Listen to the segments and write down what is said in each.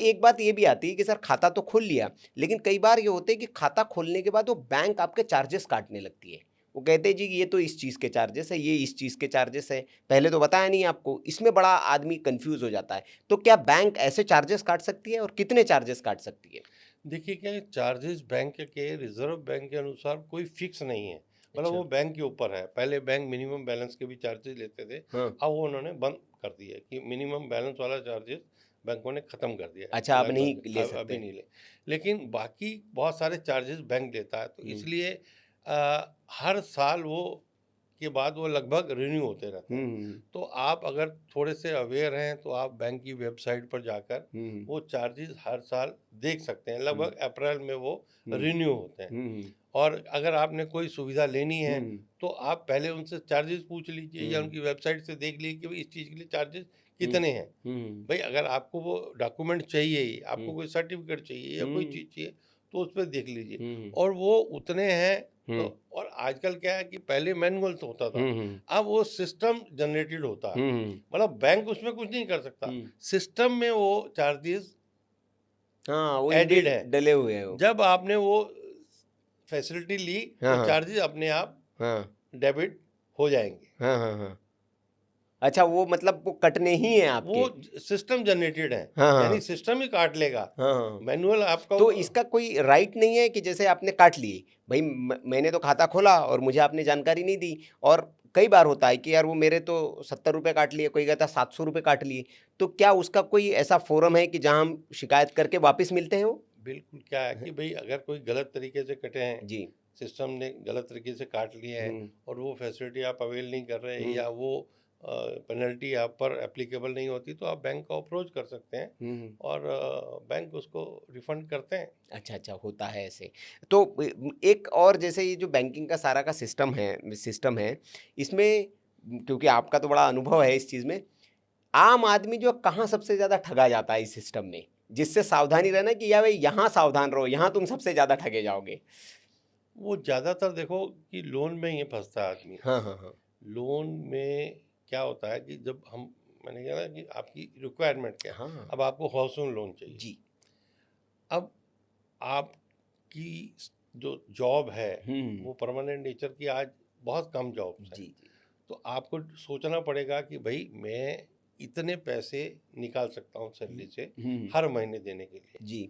एक बात ये भी आती है कि सर खाता तो खोल लिया, लेकिन कई बार ये होते हैं कि खाता खोलने के बाद वो बैंक आपके चार्जेस काटने लगती है। वो कहते हैं जी कि ये तो इस चीज़ के चार्जेस है, ये इस चीज़ के चार्जेस है, पहले तो बताया नहीं आपको। इसमें बड़ा आदमी कन्फ्यूज़ हो जाता है। तो क्या बैंक ऐसे चार्जेस काट सकती है और कितने चार्जेस काट सकती है? देखिए क्या है, चार्जेस बैंक के रिजर्व बैंक के अनुसार कोई फिक्स नहीं है। मतलब अच्छा। वो बैंक के ऊपर है। पहले बैंक मिनिमम बैलेंस के भी चार्जेस लेते थे, हाँ। अब वो उन्होंने बंद कर दिया है कि मिनिमम बैलेंस वाला चार्जेस बैंकों ने ख़त्म कर दिया है अच्छा, आप नहीं लगभग, ले सकते अभी हैं। नहीं ले। लेकिन बाकी बहुत सारे चार्जेस बैंक लेता है, तो हुँ। इसलिए हर साल वो के बाद वो लगभग रिन्यू होते रहते हुँ, हैं। हुँ, तो आप अगर थोड़े से अवेयर हैं तो आप बैंक की वेबसाइट पर जाकर हुँ, वो चार्जेस हर साल देख सकते हैं। हुँ, लगभग अप्रैल में वो हुँ, रिन्यू होते हैं। हुँ, और अगर आपने कोई सुविधा लेनी है हुँ, तो आप पहले उनसे चार्जेस पूछ लीजिए या हुँ, उनकी वेबसाइट से देख लीजिए कि भाई इस चीज़ के लिए चार्जेस हुँ, कितने हैं। हुँ, भाई अगर आपको वो डॉक्यूमेंट चाहिए ही, हुँ, आपको कोई सर्टिफिकेट चाहिए या कोई हुँ, चीज़ चाहिए, तो उस पे देख लीजिए। हुँ, और वो उतने हैं। तो हुँ, और आजकल क्या है कि पहले मैनुअल तो होता था, हुँ, हुँ, अब वो सिस्टम जनरेटेड होता है। हुँ, मतलब बैंक उसमें कुछ नहीं कर सकता, हुँ। सिस्टम में वो चार्जेस हाँ, वो एडेड इनबिल्ट है। डले हुए हैं वो। जब आपने वो फैसिलिटी ली हाँ, तो हाँ, चार्जेस अपने आप हाँ, डेबिट हो जाएँगे। हाँ, हाँ, हाँ। अच्छा, वो मतलब वो कटने ही हैं वो आपके। सिस्टम जनरेटेड है, हाँ, यानी हाँ, सिस्टम ही काट लेगा। हाँ, हाँ। मैनुअल आपका तो इसका कोई राइट नहीं है कि जैसे आपने काट लिए, भई मैंने तो खाता खोला और मुझे आपने जानकारी नहीं दी, और कई बार होता है कि यार वो मेरे तो ₹70 काट लिए, कोई कहता है ₹700 काट लिए। तो क्या उसका कोई ऐसा फ़ोरम है कि जहाँ हम शिकायत करके वापस मिलते हैं वो? बिल्कुल क्या है कि भई अगर कोई गलत तरीके से कटे हैं, जी। सिस्टम ने गलत तरीके से काट लिए हैं हुँ, और वो फैसिलिटी आप अवेल नहीं कर रहे हुँ, या वो पेनल्टी आप पर एप्लीकेबल नहीं होती, तो आप बैंक को अप्रोच कर सकते हैं हुँ, हुँ। और बैंक उसको रिफंड करते हैं। अच्छा, अच्छा, होता है ऐसे। तो एक और जैसे ये जो बैंकिंग का सारा का सिस्टम है, इसमें क्योंकि आपका तो बड़ा अनुभव है इस चीज़ में, आम आदमी जो कहाँ सबसे ज़्यादा ठगा जाता है इस सिस्टम में? जिससे सावधानी रहना कि या भई यहाँ सावधान रहो, यहाँ तुम सबसे ज़्यादा ठगे जाओगे। वो ज़्यादातर देखो कि लोन में ही फँसता है आदमी। हाँ, हाँ, हाँ। लोन में क्या होता है कि जब हम मैंने कहा ना कि आपकी रिक्वायरमेंट क्या है। हाँ, अब आपको हाउसिंग लोन चाहिए। जी। अब आपकी जो जॉब है हुँ, वो परमानेंट नेचर की आज बहुत कम जॉब्स हैं। जी, जी। तो आपको सोचना पड़ेगा कि भाई मैं इतने पैसे निकाल सकता हूँ हुँ, सैलरी से हुँ, हर महीने देने के लिए। जी।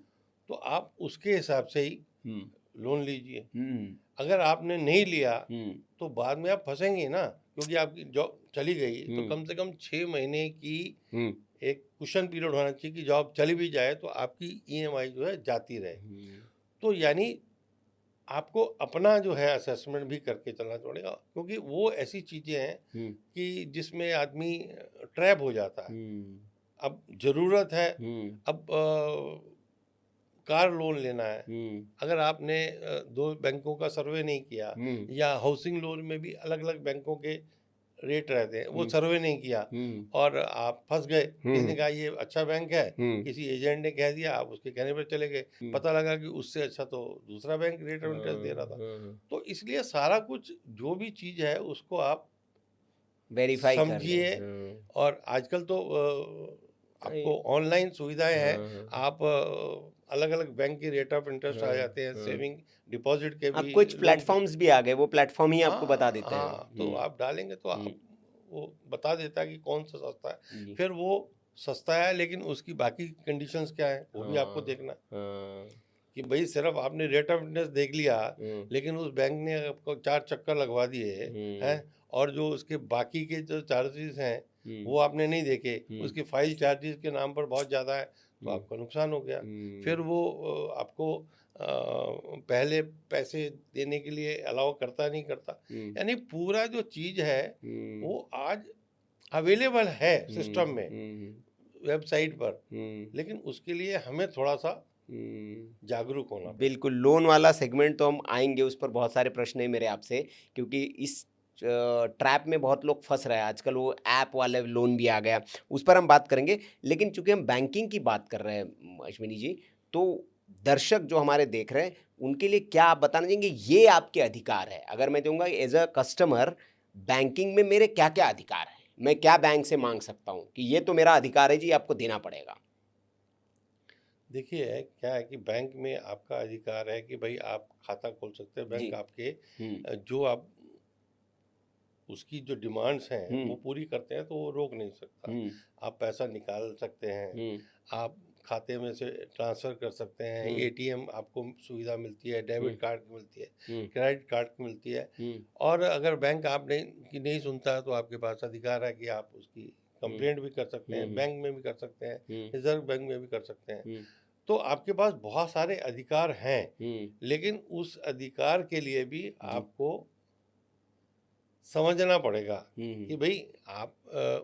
तो आप उसके हिसाब से ही हुँ, लोन लीजिए। हुँ, अगर आपने नहीं लिया हुँ, तो बाद में आप फंसेंगे ना, क्योंकि आपकी जॉब चली गई तो हुँ, कम से कम 6 महीने की हुँ, एक कुशन पीरियड होना चाहिए कि जॉब चली भी जाए तो आपकी ईएमआई जो है जाती रहे। हुँ, तो यानी आपको अपना जो है असेसमेंट भी करके चलना पड़ेगा, क्योंकि वो ऐसी चीज़ें हैं हुँ, कि जिसमें आदमी ट्रैप हो जाता है। हुँ, अब ज़रूरत है, हुँ, अब कार लोन लेना है, हुँ, अगर आपने 2 बैंकों का सर्वे नहीं किया हुँ, या हाउसिंग लोन में भी अलग-अलग बैंकों के रेट रहते हैं, वो हुँ, सर्वे नहीं किया हुँ, और आप फँस गए। किसी ने हुँ, कहा ये अच्छा बैंक है, हुँ, किसी एजेंट ने कह दिया, आप उसके कहने पर चले गए। हुँ। पता लगा कि उससे अच्छा तो दूसरा बैंक रेट ऑफ इंटरेस्ट दे हाँ, रहा था। हाँ। तो इसलिए सारा कुछ जो भी चीज़ है उसको आप वेरीफ़ाई कर लें। समझिए। हाँ। और आजकल तो नहीं। आपको ऑनलाइन सुविधाएँ हैं। हाँ, हाँ, आप अलग-अलग बैंक के रेट ऑफ इंटरेस्ट आ हाँ, जाते हैं, हाँ। सेविंग डिपॉज़िट के हाँ, भी कुछ लोन के। प्लेटफ़ॉर्म्स भी आ गए, वो प्लेटफ़ॉर्म ही आपको बता हाँ, देते हैं। हाँ, तो आप डालेंगे तो हुँ, आप वो बता देता है कि कौन-सा सस्ता है। जी। फिर वो सस्ता है लेकिन उसकी बाकी कंडीशंस क्या हैं, वो भी आपको हाँ, देखना है। हाँ, कि भई सिर्फ़ आपने रेट ऑफ इंटरेस्ट देख लिया, हुँ, लेकिन उस बैंक ने आपको 4 चक्कर लगवा दिए, हुँ, हैं? और जो उसके बाकी के जो चार्जेज़ हैं, हुँ, वो आपने नहीं देखे, हुँ, उसकी फ़ाइल चार्जेज़ के नाम पर बहुत ज़्यादा है, तो हुँ, आपका नुकसान हो गया। हुँ, फिर वो आपको पहले पैसे देने के लिए अलाउ करता नहीं करता। हुँ, यानी पूरा जो चीज़ है, हुँ, वो आज अवेलेबल है हुँ, सिस्टम में, हुँ, वेबसाइट पर, हुँ, लेकिन उसके लिए हमें थोड़ा-सा हुँ। जागरूक होना पड़ेगा। बिल्कुल, लोन वाला सेगमेंट तो हम आएँगे, उस पर बहुत सारे प्रश्न हैं मेरे आपसे, क्योंकि इस ट्रैप में बहुत लोग फँस रहे हैं। आजकल वो ऐप वाले लोन भी आ गया, उस पर हम बात करेंगे। लेकिन चूँकि हम बैंकिंग की बात कर रहे हैं अश्विनी जी, तो दर्शक जो हमारे देख रहे हैं, उनके लिए क्या आप बताना चाहेंगे, ये आपके अधिकार है? अगर मैं कहूँगा एज़ अ कस्टमर, बैंकिंग में मेरे क्या-क्या अधिकार हैं? मैं क्या बैंक से माँग सकता हूँ कि ये तो मेरा अधिकार है जी, आपको देना पड़ेगा? देखिए क्या है कि बैंक में आपका अधिकार है कि भाई आप खाता खोल सकते हैं, जी। बैंक आपके हुँ, जो आप उसकी जो डिमांड्स हैं वो हुँ, पूरी करते हैं तो वो रोक नहीं सकता। हुँ, आप पैसा निकाल सकते हैं, हुँ, आप खाते में से ट्रांसफ़र कर सकते हैं, हुँ, एटीएम आपको सुविधा मिलती है, हुँ, डेबिट कार्ड की मिलती है, हुँ, क्रेडिट कार्ड की मिलती है। हुँ, और अगर बैंक आप नहीं सुनता है तो आपके पास अधिकार है कि आप उसकी हुँ, कंप्लेंट भी कर सकते हुँ, हैं, हुँ, बैंक में भी कर सकते हैं, हुँ, रिज़र्व बैंक में भी कर सकते हैं। हुँ, तो आपके पास बहुत सारे अधिकार हैं, हुँ, लेकिन उस अधिकार के लिए भी जी। आपको समझना पड़ेगा हुँ, कि हुँ, भई आप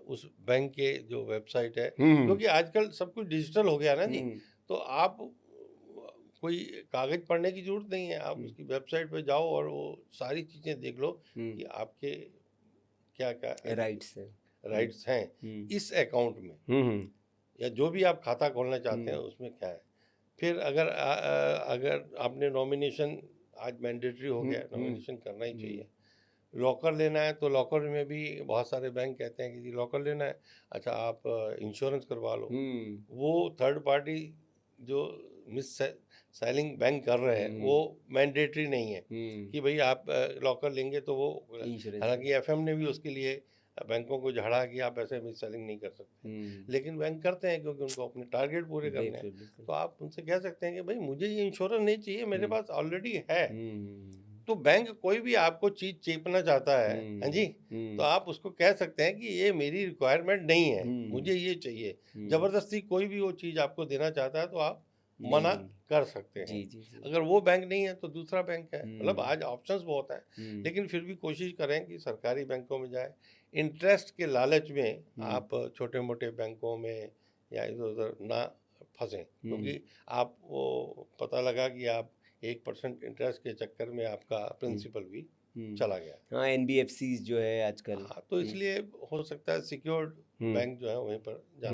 उस बैंक के जो वेबसाइट है, हुँ, हुँ, क्योंकि आजकल सब कुछ डिजिटल हो गया ना जी, हुँ, तो आप कोई कागज़ पढ़ने की ज़रूरत नहीं है, आप हुँ, उसकी वेबसाइट पे जाओ और वो सारी चीज़ें देख लो हुँ, कि आपके क्या-क्या राइट्स है। हुँ, राइट्स हैं हुँ, इस अकाउंट में, हुँ, हुँ, या जो भी आप खाता खोलना चाहते हैं हुँ, उसमें क्या है। फिर अगर आपने नॉमिनेशन आज मैंडेटरी हो हुँ, गया है, हुँ, नॉमिनेशन करना ही हुँ, चाहिए। लॉकर लेना है तो लॉकर में भी बहुत सारे बैंक कहते हैं कि जी लॉकर लेना है, अच्छा आप इंश्योरेंस करवा लो। हुँ, वो थर्ड पार्टी जो मिस सेलिंग बैंक कर रहे हैं वो हुँ, मैंडेटरी नहीं है हुँ, कि भाई आप लॉकर लेंगे तो वो, इंश्योरेंस है। हालांकि एफएम ने भी उसके लिए बैंकों को झाड़ा कि आप ऐसे मिस सेलिंग नहीं कर सकते, हुँ, लेकिन बैंक करते हैं क्योंकि उनको अपने टारगेट पूरे करने हैं। बिल्कुल, बिल्कुल। तो आप उनसे कह सकते हैं कि भाई मुझे ये इंश्योरेंस नहीं चाहिए, मेरे हुँ, पास ऑलरेडी है। हुँ, तो बैंक कोई भी आपको चीज़ चेपना चाहता है, हाँ हुँ, जी? तो हुँ, आप उसको कह सकते हैं कि ये मेरी रिक्वायरमेंट नहीं है, हुँ, मुझे ये चाहिए। हुँ, ज़बरदस्ती कोई भी वो चीज़ आपको देना चाहता है तो आप नहीं मना देंगे। कर सकते हैं। जी, जी, जी। अगर वो बैंक नहीं है तो दूसरा बैंक है। मतलब हुँ, आज ऑप्शंस बहुत हैं, हुँ, लेकिन फिर भी कोशिश करें कि सरकारी बैंकों में जाएँ। इंटरेस्ट के लालच में हुँ, आप छोटे-मोटे बैंकों में या इधर-उधर ना फँसें, हुँ, क्योंकि आप वो पता लगा कि आप 1% इंटरेस्ट के चक्कर में आपका हुँ, प्रिंसिपल भी हुँ। चला गया। हाँ, एनबीएफसीज़ जो है आजकल। हाँ, तो हुँ, इसलिए हो सकता है सिक्योर्ड हुँ। बैंक जो है वहीं पर जाना